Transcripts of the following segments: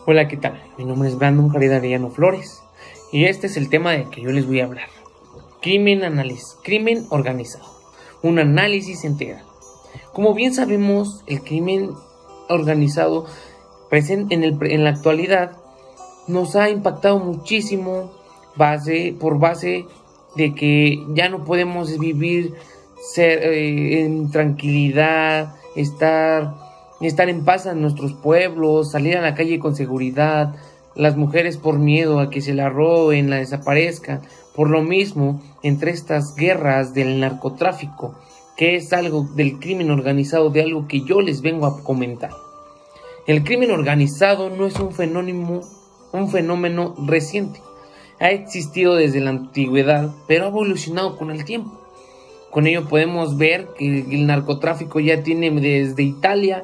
Hola, ¿qué tal? Mi nombre es Brandon Jared Arellano Flores y este es el tema del que yo les voy a hablar. Crimen organizado. Un análisis integral. Como bien sabemos, el crimen organizado en la actualidad nos ha impactado muchísimo por base de que ya no podemos vivir en tranquilidad, estar en paz en nuestros pueblos, salir a la calle con seguridad, las mujeres por miedo a que se la roben, la desaparezcan. Por lo mismo, entre estas guerras del narcotráfico, que es algo del crimen organizado, de algo que yo les vengo a comentar. El crimen organizado no es un fenómeno reciente. Ha existido desde la antigüedad, pero ha evolucionado con el tiempo. Con ello podemos ver que el narcotráfico ya tiene desde Italia,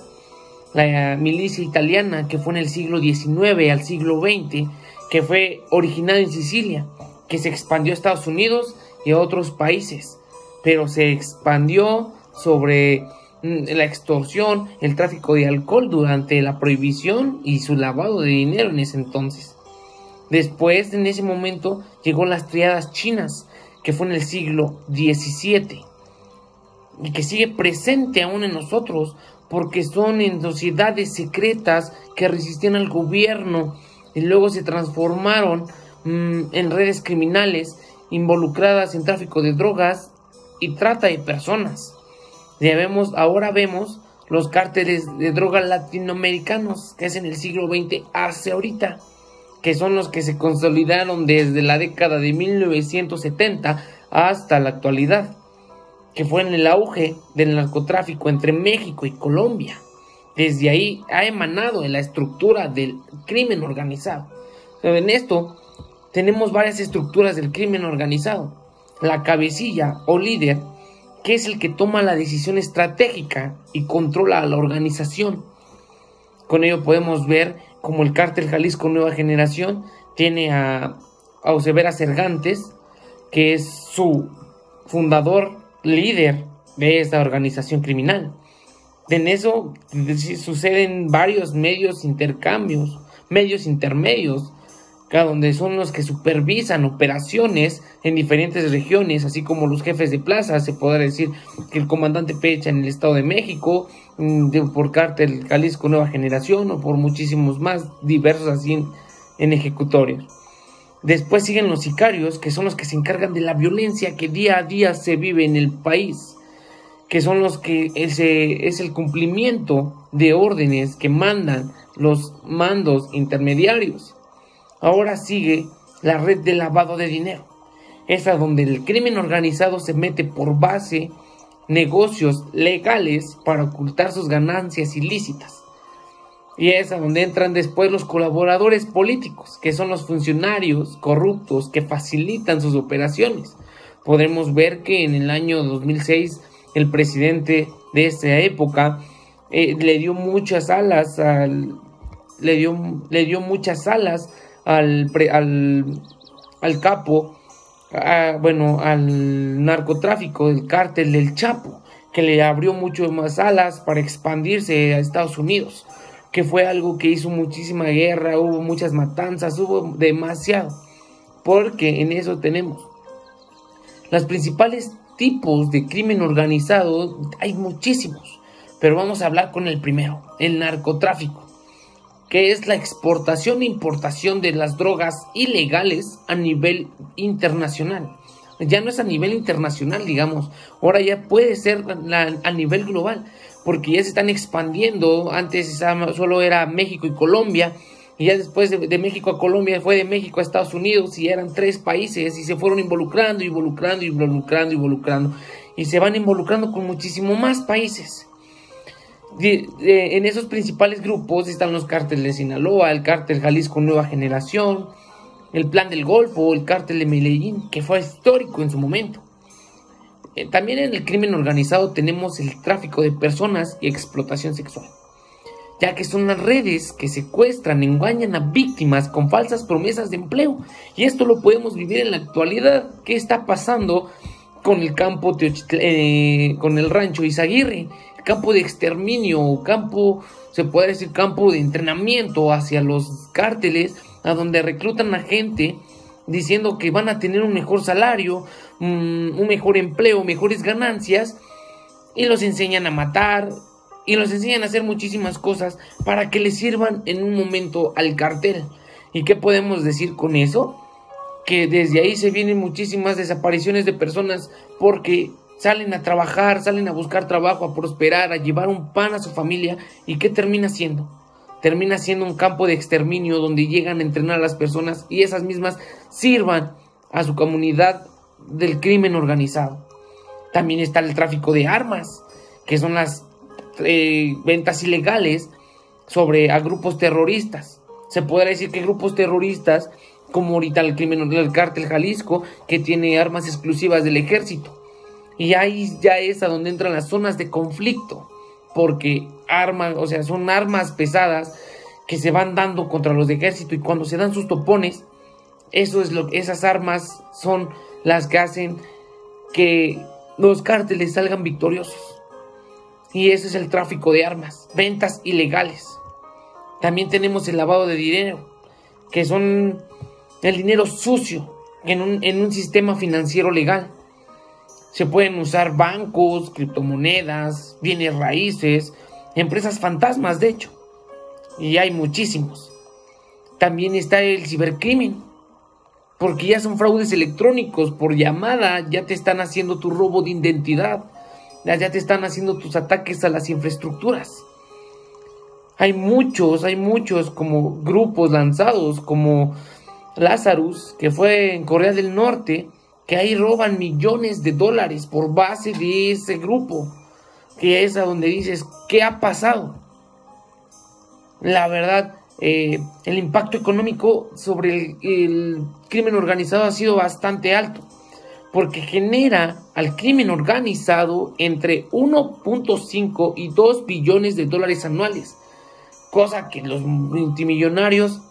la milicia italiana, que fue en el siglo XIX al siglo XX, que fue originada en Sicilia, que se expandió a Estados Unidos y a otros países, pero se expandió sobre la extorsión, el tráfico de alcohol durante la prohibición y su lavado de dinero en ese entonces. Después, en ese momento, llegó las triadas chinas, que fue en el siglo XVII, y que sigue presente aún en nosotros, porque son en sociedades secretas que resistían al gobierno y luego se transformaron en redes criminales involucradas en tráfico de drogas y trata de personas. Ahora vemos los cárteles de drogas latinoamericanos, que es en el siglo XX hacia ahorita, que son los que se consolidaron desde la década de 1970 hasta la actualidad, que fue en el auge del narcotráfico entre México y Colombia. Desde ahí ha emanado en la estructura del crimen organizado. En esto tenemos varias estructuras del crimen organizado. La cabecilla o líder, que es el que toma la decisión estratégica y controla a la organización. Con ello podemos ver como el Cártel Jalisco Nueva Generación tiene a Eusebio Cervantes, que es su fundador, líder de esta organización criminal. En eso suceden varios medios intermedios, donde son los que supervisan operaciones en diferentes regiones, así como los jefes de plaza. Se podrá decir que el comandante Pecha en el Estado de México, por Cártel Jalisco Nueva Generación, o por muchísimos más diversos así en ejecutorios. Después siguen los sicarios, que son los que se encargan de la violencia que día a día se vive en el país, que son los que es el cumplimiento de órdenes que mandan los mandos intermediarios. Ahora sigue la red de lavado de dinero. Es a donde el crimen organizado se mete por base negocios legales para ocultar sus ganancias ilícitas. Y es a donde entran después los colaboradores políticos, que son los funcionarios corruptos que facilitan sus operaciones. Podemos ver que en el año 2006 el presidente de esa época le dio muchas alas al capo, al narcotráfico del cártel del Chapo, que le abrió mucho más alas para expandirse a Estados Unidos, que fue algo que hizo muchísima guerra, hubo muchas matanzas, hubo demasiado, porque en eso tenemos los principales tipos de crimen organizado. Hay muchísimos, pero vamos a hablar con el primero, el narcotráfico, que es la exportación e importación de las drogas ilegales a nivel internacional. Ya no es a nivel internacional, digamos, ahora ya puede ser a nivel global, porque ya se están expandiendo. Antes solo era México y Colombia, y ya después de México a Colombia fue de México a Estados Unidos, y eran 3 países, y se fueron involucrando, y se van involucrando con muchísimo más países. En esos principales grupos están los cárteles de Sinaloa, el Cártel Jalisco Nueva Generación, el Plan del Golfo, el Cártel de Medellín, que fue histórico en su momento. También en el crimen organizado tenemos el tráfico de personas y explotación sexual, ya que son las redes que secuestran, engañan a víctimas con falsas promesas de empleo. Y esto lo podemos vivir en la actualidad. ¿Qué está pasando con el campo con el rancho Izaguirre? campo de exterminio, se puede decir campo de entrenamiento hacia los cárteles, a donde reclutan a gente diciendo que van a tener un mejor salario, un mejor empleo, mejores ganancias, y los enseñan a matar, y los enseñan a hacer muchísimas cosas para que les sirvan en un momento al cartel. ¿Y qué podemos decir con eso? Que desde ahí se vienen muchísimas desapariciones de personas porque salen a trabajar, salen a buscar trabajo, a prosperar, a llevar un pan a su familia. ¿Y qué termina siendo? Termina siendo un campo de exterminio donde llegan a entrenar a las personas y esas mismas sirvan a su comunidad del crimen organizado. También está el tráfico de armas, que son las ventas ilegales a grupos terroristas. Se podrá decir que grupos terroristas, como ahorita el cártel Jalisco, que tiene armas exclusivas del ejército. Y ahí ya es a donde entran las zonas de conflicto, porque son armas pesadas que se van dando contra los de ejército, y cuando se dan sus topones, esas armas son las que hacen que los cárteles salgan victoriosos. Y ese es el tráfico de armas, ventas ilegales. También tenemos el lavado de dinero, que son el dinero sucio en un sistema financiero legal. Se pueden usar bancos, criptomonedas, bienes raíces, empresas fantasmas, de hecho. Y hay muchísimos. También está el cibercrimen, porque ya son fraudes electrónicos. Por llamada ya te están haciendo tu robo de identidad. Ya te están haciendo tus ataques a las infraestructuras. Hay muchos como grupos lanzados, como Lazarus, que fue en Corea del Norte, que ahí roban millones de dólares por base de ese grupo, que es a donde dices, ¿qué ha pasado? La verdad, el impacto económico sobre el crimen organizado ha sido bastante alto, porque genera al crimen organizado entre 1.5 y 2 billones de dólares anuales, cosa que los multimillonarios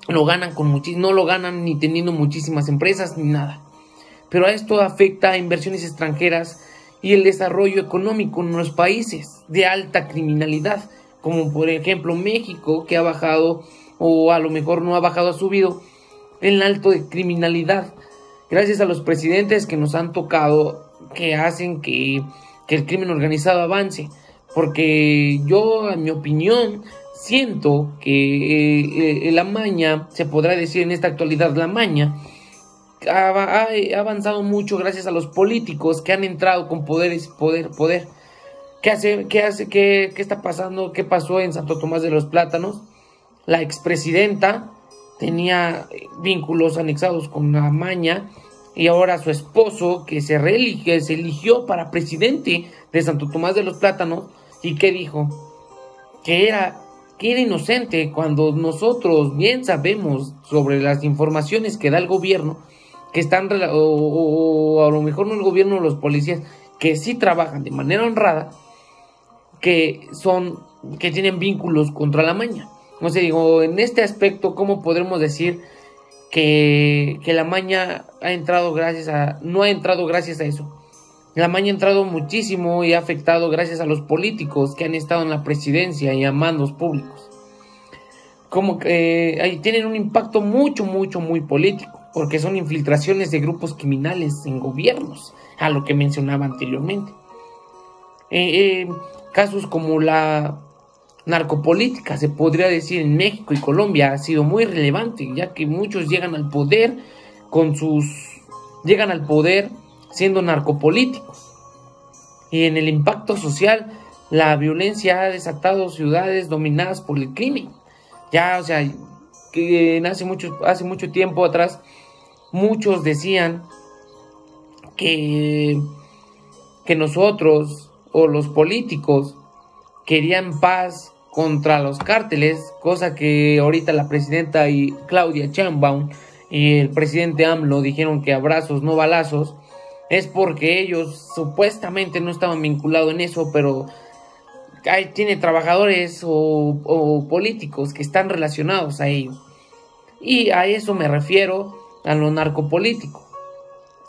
lo ganan no lo ganan ni teniendo muchísimas empresas ni nada. Pero a esto afecta a inversiones extranjeras y el desarrollo económico en los países de alta criminalidad, como por ejemplo México, que ha bajado, o a lo mejor no ha bajado, ha subido el alto de criminalidad, gracias a los presidentes que nos han tocado, que hacen que el crimen organizado avance. Porque yo, en mi opinión, siento que la maña, se podrá decir en esta actualidad, la maña ha avanzado mucho gracias a los políticos que han entrado con poder. ¿Qué está pasando? ¿Qué pasó en Santo Tomás de los Plátanos? La expresidenta tenía vínculos anexados con la maña, y ahora su esposo, que se eligió para presidente de Santo Tomás de los Plátanos, ¿y qué dijo? Que era inocente, cuando nosotros bien sabemos sobre las informaciones que da el gobierno, que están, o a lo mejor no el gobierno, los policías, que sí trabajan de manera honrada, que tienen vínculos contra la maña. No sé, digo, en este aspecto, ¿cómo podremos decir que la maña no ha entrado gracias a eso? La maña ha entrado muchísimo y ha afectado gracias a los políticos que han estado en la presidencia y a mandos públicos. Como que ahí tienen un impacto muy político, porque son infiltraciones de grupos criminales en gobiernos, a lo que mencionaba anteriormente. Casos como la narcopolítica, se podría decir, en México y Colombia ha sido muy relevante, ya que muchos llegan al poder siendo narcopolíticos. Y en el impacto social, la violencia ha desatado ciudades dominadas por el crimen. Ya, o sea, que hace mucho tiempo atrás, muchos decían que nosotros o los políticos querían paz contra los cárteles, cosa que ahorita la presidenta Claudia Sheinbaum y el presidente AMLO dijeron que abrazos no balazos. Es porque ellos supuestamente no estaban vinculados en eso, pero tiene trabajadores o políticos que están relacionados a ello. Y a eso me refiero, a lo narcopolítico.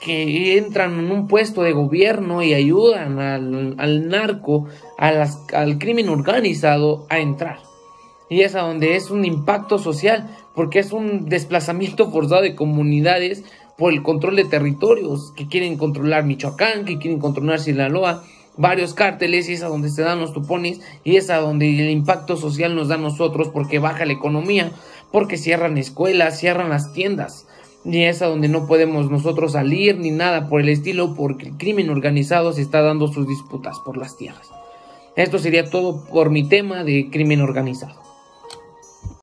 que entran en un puesto de gobierno y ayudan al narco, al crimen organizado a entrar. Y es a donde es un impacto social, porque es un desplazamiento forzado de comunidades por el control de territorios, que quieren controlar Michoacán, que quieren controlar Sinaloa, varios cárteles, y es a donde se dan los topones, y es a donde el impacto social nos da a nosotros, porque baja la economía, porque cierran escuelas, cierran las tiendas, y es a donde no podemos nosotros salir ni nada por el estilo, porque el crimen organizado se está dando sus disputas por las tierras. Esto sería todo por mi tema de crimen organizado.